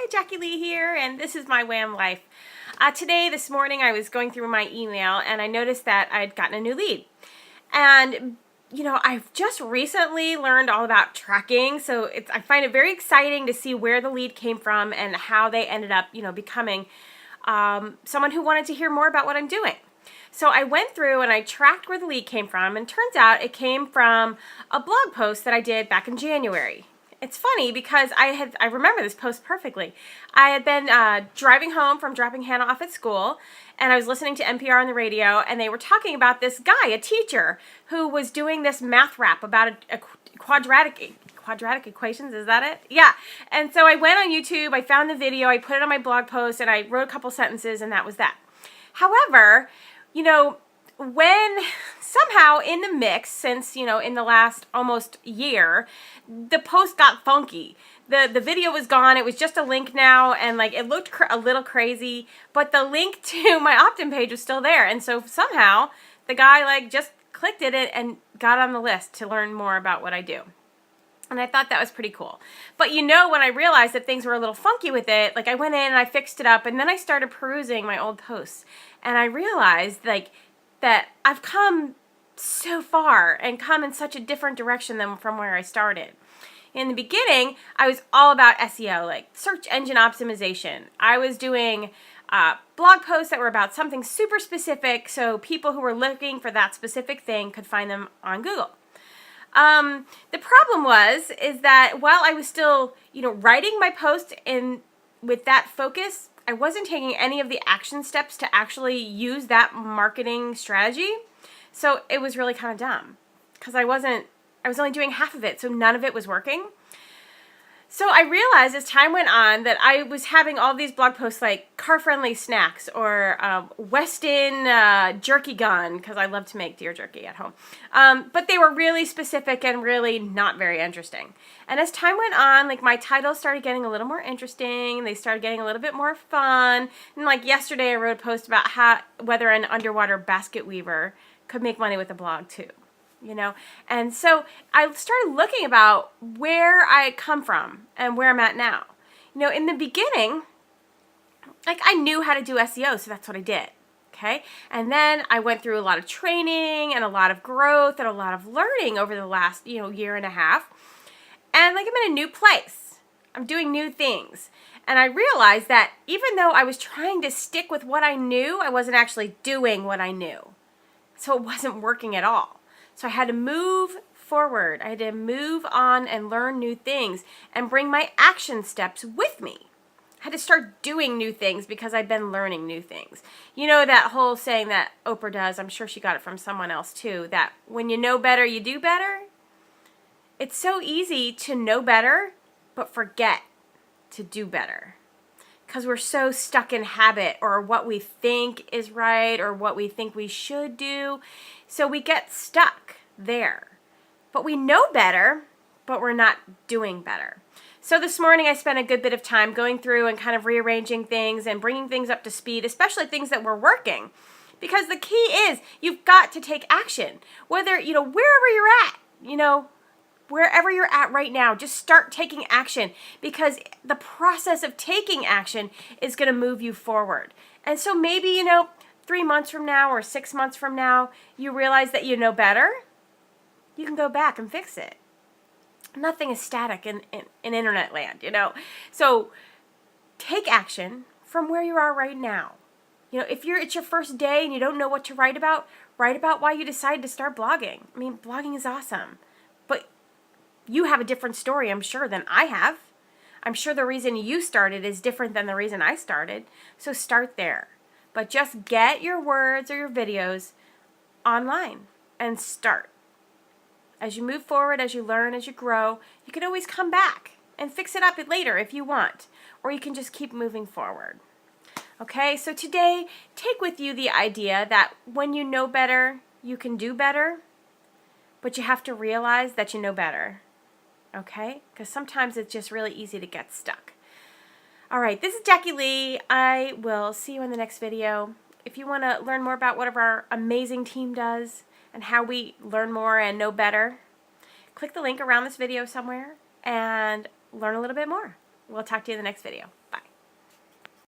Hi, Jackie Lee here, and this is my Wham Life. This morning, I was going through my email, and I noticed that I'd gotten a new lead. And, I've just recently learned all about tracking, so I find it very exciting to see where the lead came from and how they ended up, becoming someone who wanted to hear more about what I'm doing. So I went through and I tracked where the lead came from, and turns out it came from a blog post that I did back in January. It's funny because I remember this post perfectly. I had been driving home from dropping Hannah off at school, and I was listening to NPR on the radio, and they were talking about this guy, a teacher, who was doing this math rap about a quadratic equations. Is that it? Yeah. And so I went on YouTube, I found the video, I put it on my blog post, and I wrote a couple sentences, and that was that. However, when somehow in the mix, since, in the last almost year, the post got funky. The video was gone. It was just a link now, and it looked a little crazy, but the link to my opt-in page was still there. And so somehow the guy just clicked it and got on the list to learn more about what I do. And I thought that was pretty cool. But when I realized that things were a little funky with it, I went in and I fixed it up, and then I started perusing my old posts, and I realized that I've come so far and come in such a different direction than from where I started. In the beginning, I was all about SEO, search engine optimization. I was doing blog posts that were about something super specific, so people who were looking for that specific thing could find them on Google. The problem is that while I was still, writing my post with that focus, I wasn't taking any of the action steps to actually use that marketing strategy. So it was really kind of dumb because I was only doing half of it, so none of it was working. So I realized as time went on that I was having all these blog posts like car-friendly snacks or Weston jerky gun, because I love to make deer jerky at home. But they were really specific and really not very interesting. And as time went on, my titles started getting a little more interesting. They started getting a little bit more fun. And yesterday I wrote a post about whether an underwater basket weaver could make money with a blog too. And so I started looking about where I come from and where I'm at now. In the beginning, I knew how to do SEO, so that's what I did, okay? And then I went through a lot of training and a lot of growth and a lot of learning over the last, year and a half. And I'm in a new place. I'm doing new things. And I realized that even though I was trying to stick with what I knew, I wasn't actually doing what I knew. So it wasn't working at all. So I had to move forward. I had to move on and learn new things and bring my action steps with me. I had to start doing new things because I've been learning new things. That whole saying that Oprah does, I'm sure she got it from someone else too, that when you know better, you do better. It's so easy to know better, but forget to do better. Because we're so stuck in habit or what we think is right or what we think we should do. So we get stuck there. But we know better, but we're not doing better. So this morning I spent a good bit of time going through and kind of rearranging things and bringing things up to speed, especially things that were working. Because the key is you've got to take action. Whether, wherever you're at, wherever you're at right now, just start taking action because the process of taking action is going to move you forward. And so maybe, 3 months from now or 6 months from now, you realize that you know better. You can go back and fix it. Nothing is static in internet land, So take action from where you are right now. If it's your first day and you don't know what to write about why you decided to start blogging. I mean, blogging is awesome. But you have a different story, I'm sure, than I have. I'm sure the reason you started is different than the reason I started. So start there. But just get your words or your videos online and start. As you move forward, as you learn, as you grow, you can always come back and fix it up later if you want. Or you can just keep moving forward. Okay, so today, take with you the idea that when you know better, you can do better. But you have to realize that you know better. Okay? Because sometimes it's just really easy to get stuck. All right, this is Jackie Lee. I will see you in the next video. If you want to learn more about what our amazing team does and how we learn more and know better, click the link around this video somewhere and learn a little bit more. We'll talk to you in the next video.